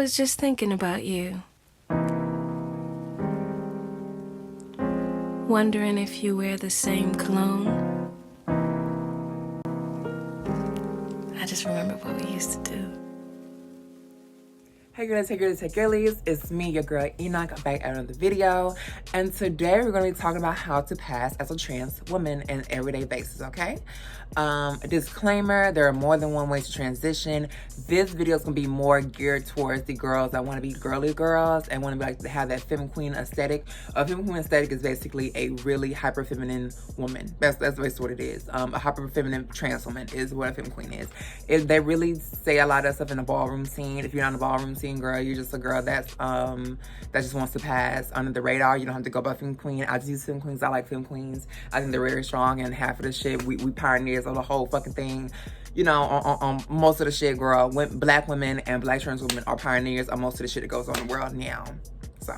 was just thinking about you. Wondering if you wear the same cologne. I just remember what we used to do. Hey girls, hey girls, hey girlies, it's me, your girl Enoch, back at another video. And today we're going to be talking about how to pass as a trans woman in everyday basis, okay? A disclaimer, there are more than one way to transition. This video is going to be more geared towards the girls that want to be girly girls and want to be like to have that femme queen aesthetic. A femme queen aesthetic is basically a really hyper feminine woman. That's basically what it is. A hyper feminine trans woman is what a femme queen is. They really say a lot of stuff in the ballroom scene. If you're not in the ballroom scene, girl, you're just a girl that's that just wants to pass under the radar. You don't have to go by femme queen. I just use femme queens. I like femme queens. I think they're very strong, and half of the shit we pioneers of the whole fucking thing. You know, on most of the shit, girl, black women and black trans women are pioneers on most of the shit that goes on in the world now. So,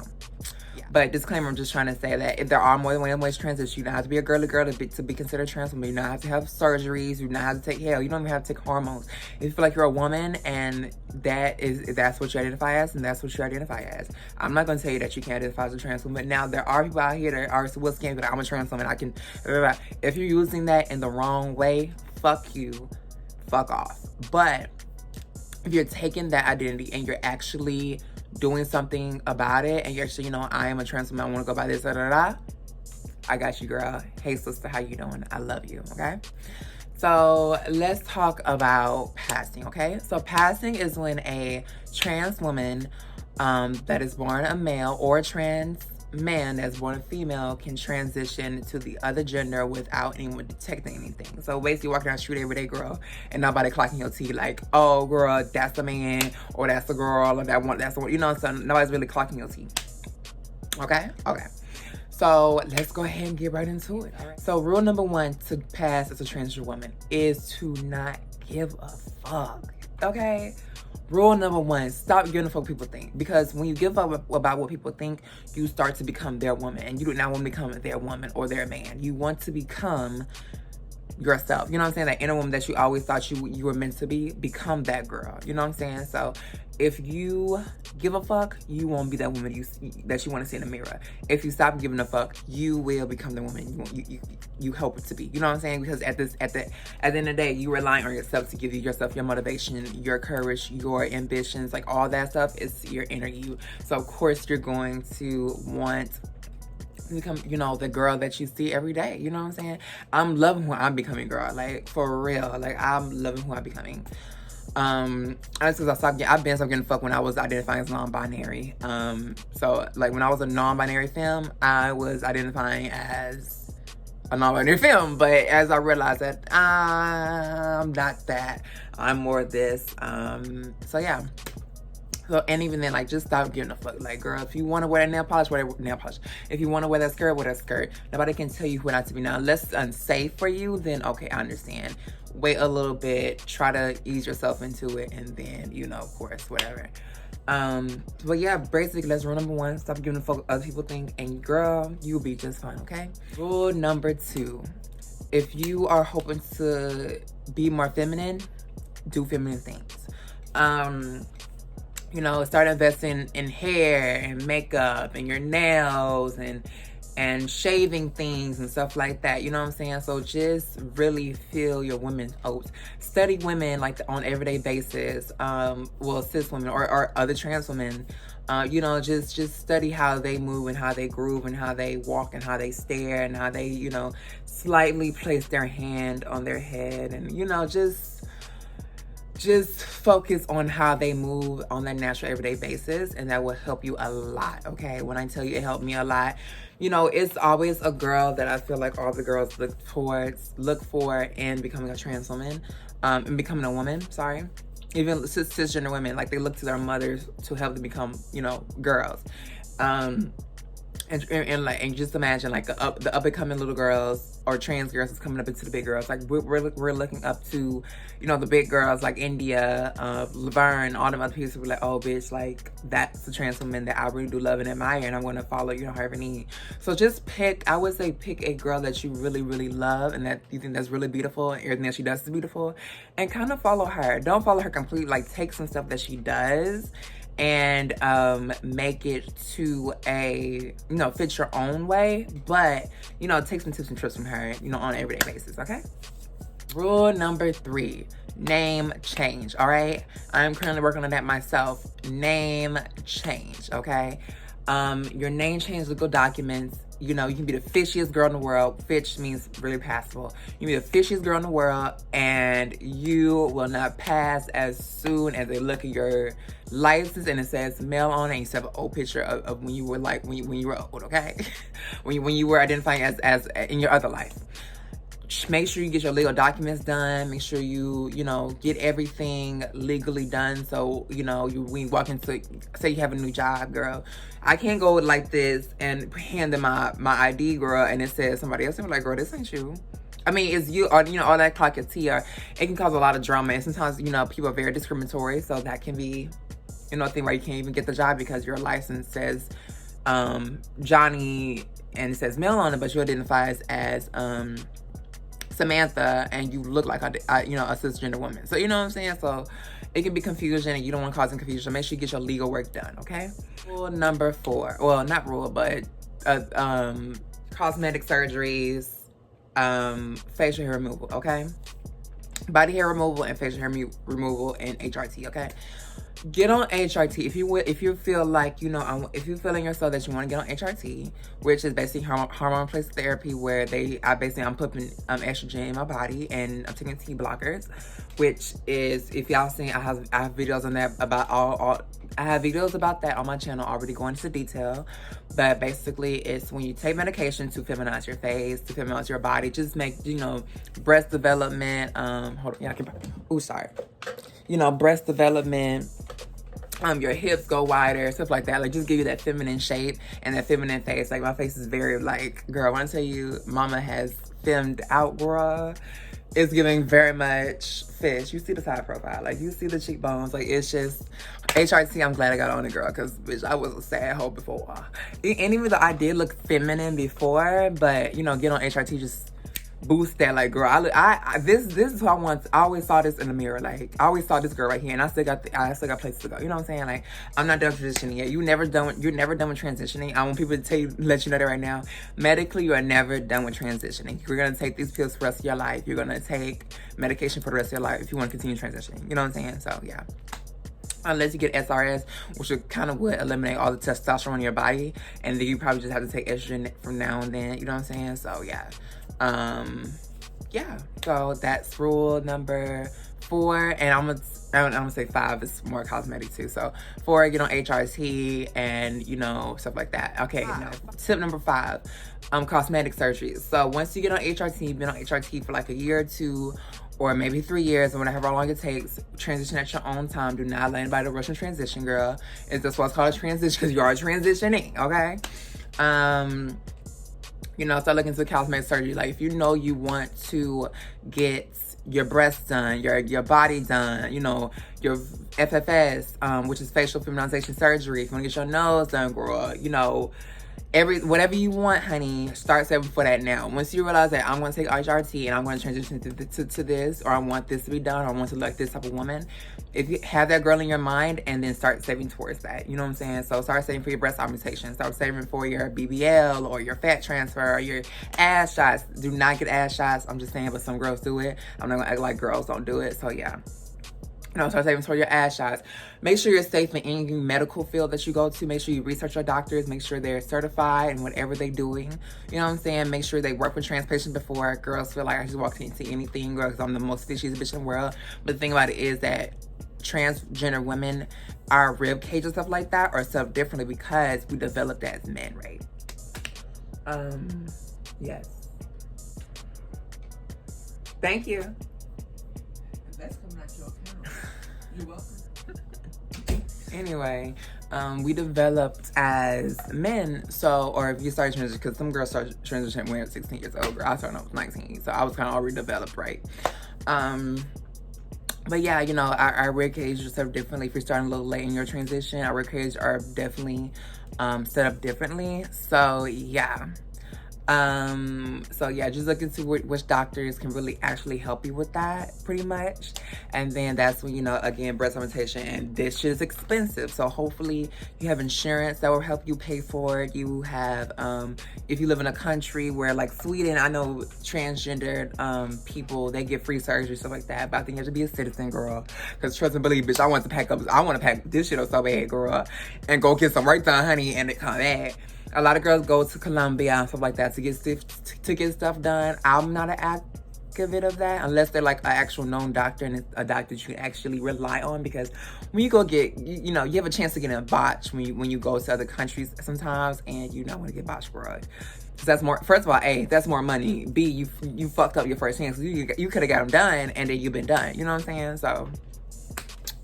yeah. But disclaimer, I'm just trying to say that if there are more than one way to transition, you don't have to be a girly girl to be considered trans woman. You don't have to have surgeries. You don't have to take, hell, you don't even have to take hormones. If you feel like you're a woman and that's what you identify as, and that's what you identify as. I'm not going to tell you that you can't identify as a trans woman. Now, there are people out here that are still scared that I'm a trans woman. I can, if you're using that in the wrong way, fuck you. Fuck off. But if you're taking that identity and you're actually doing something about it, and you're actually, you know, I am a trans woman, I want to go by this, I got you, girl. Hey, sister, how you doing? I love you, okay? So let's talk about passing, okay? So passing is when a trans woman that is born a male, or a trans man that's born a female, can transition to the other gender without anyone detecting anything. So basically walking down the street every day, girl, and nobody clocking your tea like, oh girl, that's a man, or that's a girl, or that's the one, you know, so nobody's really clocking your tea. Okay? So let's go ahead and get right into it. All right. So rule number one to pass as a transgender woman is to not give a fuck. Okay? Rule number one, stop giving a fuck what people think. Because when you give up about what people think, you start to become their woman. And you do not want to become their woman or their man. You want to become yourself. You know what I'm saying? That inner woman that you always thought you were meant to be, become that girl. You know what I'm saying? So if you give a fuck, you won't be that woman that you want to see in the mirror. If you stop giving a fuck, you will become the woman you hope to be. You know what I'm saying? Because at the end of the day, you rely on yourself to give you yourself your motivation, your courage, your ambitions, like all that stuff is your inner you. So of course you're going to want to become, you know, the girl that you see every day. You know what I'm saying? I'm loving who I'm becoming, girl. Like, for real. Like, I'm loving who I'm becoming. That's because I've been so getting fucked when I was identifying as non-binary. So like when I was a non-binary femme, I was identifying as a non-binary femme, but as I realized that I'm not that, I'm more this. So yeah. So, and even then, like, just stop giving a fuck. Like, girl, if you want to wear that nail polish, wear that nail polish. If you want to wear that skirt. Nobody can tell you who not to be. Now, unless it's unsafe for you, then okay, I understand. Wait a little bit, try to ease yourself into it, and then, you know, of course, whatever. But yeah, basically, that's rule number one. Stop giving a fuck what other people think, and girl, you'll be just fine, okay? Rule number two, if you are hoping to be more feminine, do feminine things. You know, start investing in hair and makeup and your nails and shaving things and stuff like that. You know what I'm saying? So just really feel your women's oats. Study women like on an everyday basis. Well, cis women or other trans women. You know, just study how they move and how they groove and how they walk and how they stare and how they, you know, slightly place their hand on their head, and, you know, just focus on how they move on that natural everyday basis, and that will help you a lot, okay? When I tell you it helped me a lot, you know, it's always a girl that I feel like all the girls look for in becoming a trans woman, and becoming a woman, sorry. Even cisgender women, like, they look to their mothers to help them become, you know, girls. And just imagine, like, the up and coming little girls or trans girls is coming up into the big girls. Like, we're looking up to, you know, the big girls like India, Laverne, all them other people. We're like, oh bitch, like, that's the trans woman that I really do love and admire, and I'm going to follow, you know, her every need. So just I would say pick a girl that you really, really love and that you think that's really beautiful, and everything that she does is beautiful, and kind of follow her. Don't follow her completely. Like, take some stuff that she does and make it to a, you know, fit your own way, but, you know, take some tips and tricks from her, you know, on an everyday basis, okay? Rule number 3, name change, all right? I'm currently working on that myself. Name change, okay? Your name change legal documents. You know, you can be the fishiest girl in the world. Fish means really passable. You can be the fishiest girl in the world, and you will not pass as soon as they look at your license and it says male on it, and you have an old picture of when you were like when you were old, okay? when you were identifying as in your other life. Make sure you get your legal documents done. Make sure you know, get everything legally done. So, you know, when you walk into, say you have a new job, girl, I can't go like this and hand them my ID, girl, and it says somebody else. And like, girl, this ain't you. I mean, it's you, or, you know, all that clock your T, or it can cause a lot of drama. And sometimes, you know, people are very discriminatory. So that can be, you know, a thing where you can't even get the job because your license says Johnny and it says male on it, but you identify as Samantha, and you look like a you know, a cisgender woman. So, you know what I'm saying? So it can be confusion, and you don't want to cause confusion. So make sure you get your legal work done, okay? Rule number 4, well, not rule, but cosmetic surgeries, facial hair removal, okay? Body hair removal and facial hair removal and HRT, okay? Get on HRT if you feel like, you know, if you feel in yourself that you want to get on HRT, which is basically hormone replacement therapy, where I'm putting estrogen in my body, and I'm taking T blockers, which is, if y'all seen, I have videos on that about I have videos about that on my channel already, going into detail. But basically, it's when you take medication to feminize your face, to feminize your body, just make, you know, breast development, hold on, yeah, sorry. You know, breast development, your hips go wider, stuff like that. Like, just give you that feminine shape and that feminine face. Like, my face is very, like, girl, when I tell you, mama has femmed out, girl, it's giving very much fish. You see the side profile, like, you see the cheekbones. Like, it's just HRT. I'm glad I got on it, girl, because bitch, I was a sad hoe before. And even though I did look feminine before, but, you know, get on HRT, just boost that. Like, girl, this is who I want. I always saw this in the mirror. Like, I always saw this girl right here, and I still got places to go. You know what I'm saying? Like, I'm not done transitioning yet. You're never done with transitioning. I want people to let you know that right now. Medically, you are never done with transitioning. You're gonna take these pills for the rest of your life. You're gonna take medication for the rest of your life if you want to continue transitioning. You know what I'm saying? So yeah. Unless you get SRS, which would kind of eliminate all the testosterone in your body, and then you probably just have to take estrogen from now and then. You know what I'm saying? So yeah. Yeah, so that's rule number 4, and I'm gonna say 5 is more cosmetic too. So 4, get on HRT and, you know, stuff like that. Okay, now tip number 5, cosmetic surgeries. So once you get on HRT, you've been on HRT for like a year or 2, or maybe 3 years, or whatever long it takes. Transition at your own time. Do not let anybody rush and transition, girl. That's what's called a transition, because you are transitioning, okay? You know, start looking into cosmetic surgery. Like, if you know you want to get your breasts done, your body done, you know, your FFS, which is facial feminization surgery. If you want to get your nose done, girl, you know, whatever you want, honey, start saving for that now. Once you realize that I'm going to take HRT and I'm going to transition to this, or I want this to be done, or I want to look like this type of woman, if you have that girl in your mind, and then start saving towards that. You know what I'm saying? So start saving for your breast augmentation. Start saving for your BBL, or your fat transfer, or your ass shots. Do not get ass shots. I'm just saying, but some girls do it. I'm not going to act like girls don't do it. So yeah. You know, start saving for your ass shots. Make sure you're safe in any medical field that you go to. Make sure you research your doctors. Make sure they're certified in whatever they're doing. You know what I'm saying? Make sure they work with trans patients before. Girls feel like I just walk into anything, girl, because I'm the most fishiest bitch in the world. But the thing about it is that transgender women, our rib cage and stuff like that are set up differently because we developed as men, right? Yes. Thank you. That's coming out your account. You're welcome. Anyway, we developed as men. So, or if you start transitioning, because some girls start transitioning when they're 16 years old. I started when I was 19, so I was kind of already developed, right? But yeah, you know, our rib cage is set up differently. If you're starting a little late in your transition, our rib cage are definitely set up differently. So yeah. So yeah, just look into which doctors can really actually help you with that, pretty much. And then that's when, you know, again, breast augmentation, and this shit is expensive. So hopefully you have insurance that will help you pay for it. You have, if you live in a country where, like Sweden, I know transgender people, they get free surgery, stuff like that. But I think you have to be a citizen, girl. Because trust and believe, bitch, I want to pack this shit up so bad, girl. And go get some right done, honey, and it come back. A lot of girls go to Colombia and stuff like that to get stuff done. I'm not an advocate of that unless they're like an actual known doctor and it's a doctor you can actually rely on. Because when you go get, you know, you have a chance to get a botch when you go to other countries sometimes, and you don't want to get botched, girl. Because that's more. First of all, A, that's more money. B, you fucked up your first chance. You could have got them done and then you've been done. You know what I'm saying? So.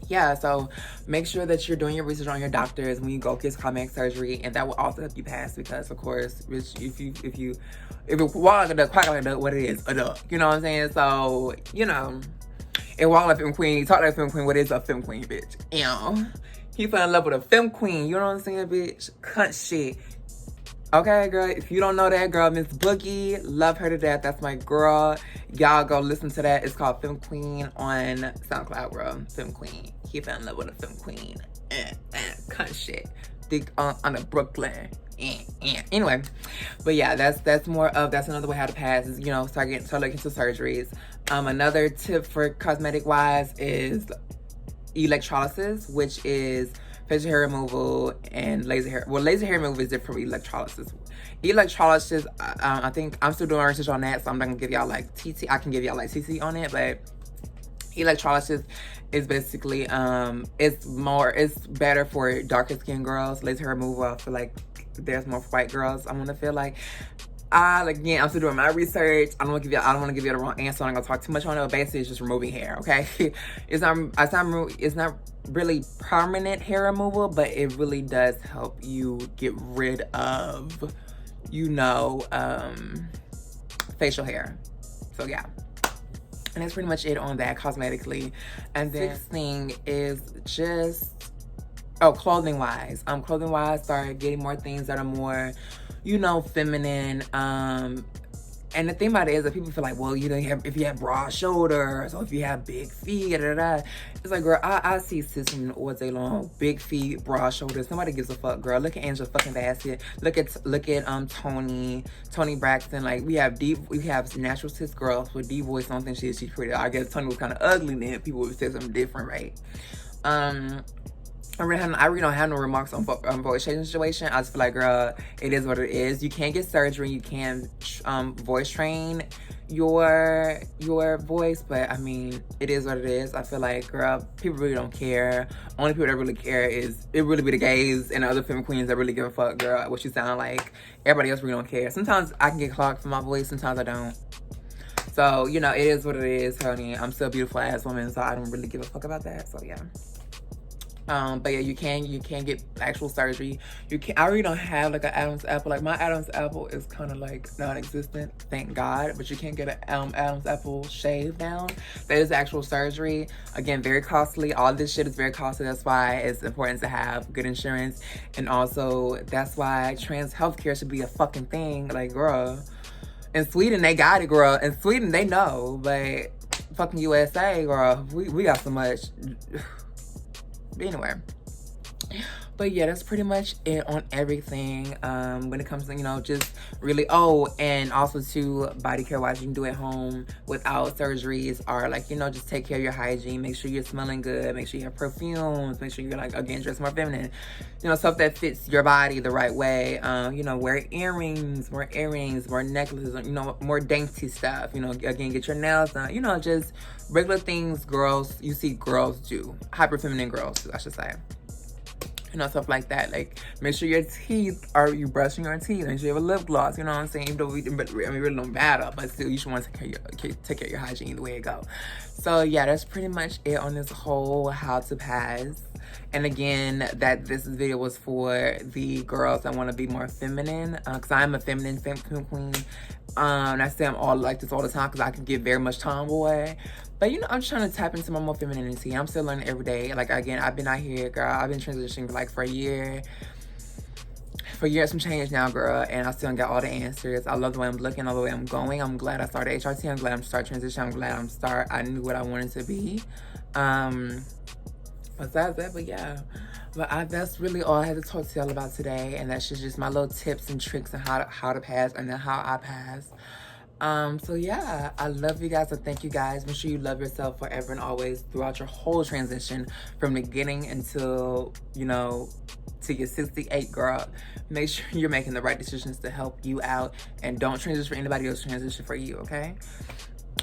Yeah, so make sure that you're doing your research on your doctors when you go get cosmetic surgery, and that will also help you pass. Because of course, if it walk like a duck, quack like a duck, what it is, a duck. You know what I'm saying? So, you know, and walk like a femme queen, talk like a femme queen, what is a femme queen, bitch? You know, he fell in love with a femme queen. You know what I'm saying, bitch? Cunt shit. Okay, girl, if you don't know that girl, Miss Boogie, love her to death. That's my girl. Y'all go listen to that. It's called Femme Queen on SoundCloud, girl. Femme Queen. He fell in love with a Femme Queen. Cunt shit. Dig on the Brooklyn. Anyway, but yeah, that's another way how to pass is, you know, start looking into surgeries. Another tip for cosmetic wise is electrolysis, which is facial hair removal and laser hair. Well, laser hair removal is different from electrolysis. Electrolysis, I think I'm still doing research on that, so I'm not gonna give y'all like TT. I can give y'all like TT on it, but electrolysis is basically it's better for darker skinned girls. Laser hair removal, I feel like there's more for white girls. I'm gonna feel like. Again, I'm still doing my research. I don't want to give you the wrong answer. I'm not gonna talk too much on it. But basically, it's just removing hair. Okay, it's not really permanent hair removal, but it really does help you get rid of, you know, facial hair. So yeah, and that's pretty much it on that cosmetically. And then next thing is just clothing wise. Clothing wise, start getting more things that are more, you know, feminine. And the thing about it is that people feel like, well, you know, if you have broad shoulders or if you have big feet, it's like, girl, I see cis women all day long, big feet, broad shoulders. Nobody gives a fuck, girl. Look at Angela fucking Bassett. Look at Tony Braxton. Like we have natural cis girls with D voice. I don't think she's pretty. I guess Tony was kind of ugly then. People would say something different, right? I really don't have no remarks on voice changing situation. I just feel like, girl, it is what it is. You can't get surgery. You can voice train your voice, but I mean, it is what it is. I feel like, girl, people really don't care. Only people that really care is it really be the gays and the other femme queens that really give a fuck, girl, what you sound like. Everybody else really don't care. Sometimes I can get clocked for my voice. Sometimes I don't. So, you know, it is what it is, honey. I'm still a beautiful ass woman, so I don't really give a fuck about that. So yeah. But yeah, you can get actual surgery. I really don't have like an Adam's apple. Like my Adam's apple is kind of like non-existent, thank God. But you can get an Adam's apple shave down. That is actual surgery. Again, very costly. All this shit is very costly. That's why it's important to have good insurance. And also, that's why trans healthcare should be a fucking thing. Like, girl, in Sweden, they got it, girl. In Sweden, they know. But fucking USA, girl, we got so much. Anyway, but yeah, that's pretty much it on everything when it comes to, you know, just really and also to body care wise, you can do it home without surgeries, or like, you know, just take care of your hygiene. Make sure you're smelling good, make sure you have perfumes, make sure you're like, again, dressed more feminine, you know, stuff that fits your body the right way. You know, wear earrings, more necklaces, you know, more dainty stuff, you know, again, get your nails done, you know, just regular things you see girls do, hyper feminine girls, I should say. You know, stuff like that. Like, make sure your teeth you brushing your teeth. Make sure you have a lip gloss. You know what I'm saying? Even though it really don't matter, but still, you should want to take care of your hygiene either way it go. So yeah, that's pretty much it on this whole how to pass. And again, that this video was for the girls that want to be more feminine, because I'm a feminine femme queen. I say I'm all like this all the time because I can get very much tomboy. But, you know, I'm just trying to tap into my more femininity. I'm still learning every day. Like, again, I've been out here, girl. I've been transitioning, like, for a year. for years some change now, girl, and I still don't got all the answers. I love the way I'm looking, all the way I'm going. I'm glad I started HRT. I'm glad I'm starting transition. I'm glad I knew what I wanted to be. Besides that, but yeah. But that's really all I had to talk to y'all about today, and that's just my little tips and tricks on how to pass and then how I pass. So yeah, I love you guys. And thank you guys. Make sure you love yourself forever and always throughout your whole transition, from the beginning until, you know, to your 68, girl. Make sure you're making the right decisions to help you out, and don't transition for anybody else, transition for you, okay?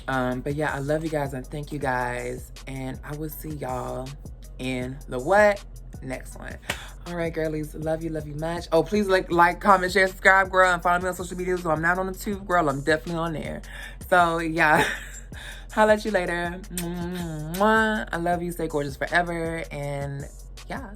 But yeah, I love you guys and thank you guys, and I will see y'all in the next one. All right, girlies, love you much. Oh, please like, comment, share, subscribe, girl, and follow me on social media. So I'm not on the tube, girl, I'm definitely on there. So yeah, holla at you later. I love you, stay gorgeous forever, and yeah.